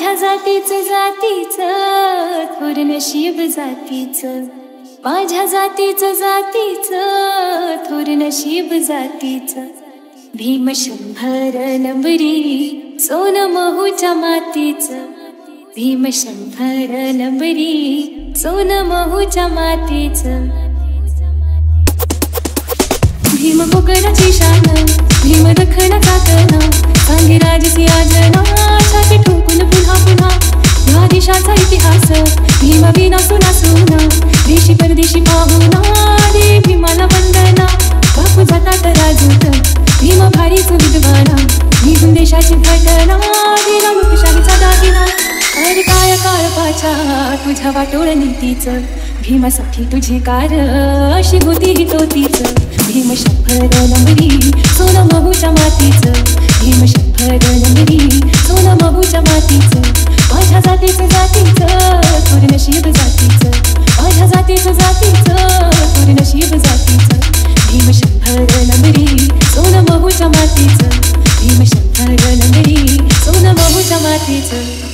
माझ्या जातीचं थोर नशीब जातीचं, माझ्या जातीचं थोर नशीब जातीचं. भीम 100 नंबरी सोन महूच्या मातीचं, भीम 100 नंबरी सोन महूच्या मातीचं. भीम कोकणाची शान, भीम दखनाचा कणा, सांगे राजसी आजना, छाती ठोकून पुन्हा पुन्हा या देशाचा इतिहास. भीम विना सुना सुना, देशी परदेशी पाहुणा, दे भीमाला वंदना. बापू जातात राजूत, भीम भारीच विद्वाना, निघून देशाची घटना, दिला लोकशाहीचा दागिना. अरे काय काळपाच्या तुझ्या वाटोळ नीतीचं, भीमासाठी तुझी कार अशी होती ही तोतीचं. भीम 100 नंबरी सोन महूच्या मातीचं, भीम 100 नंबरी सोन महूच्या मातीचं. माझ्या जातीचं थोर नशीब जातीचं, माझ्या जातीचं थोर नशीब जातीचं. भीम 100 नंबरी सोन महूच्या मातीचं, भीम 100 नंबरी सोन महूच्या मातीचं.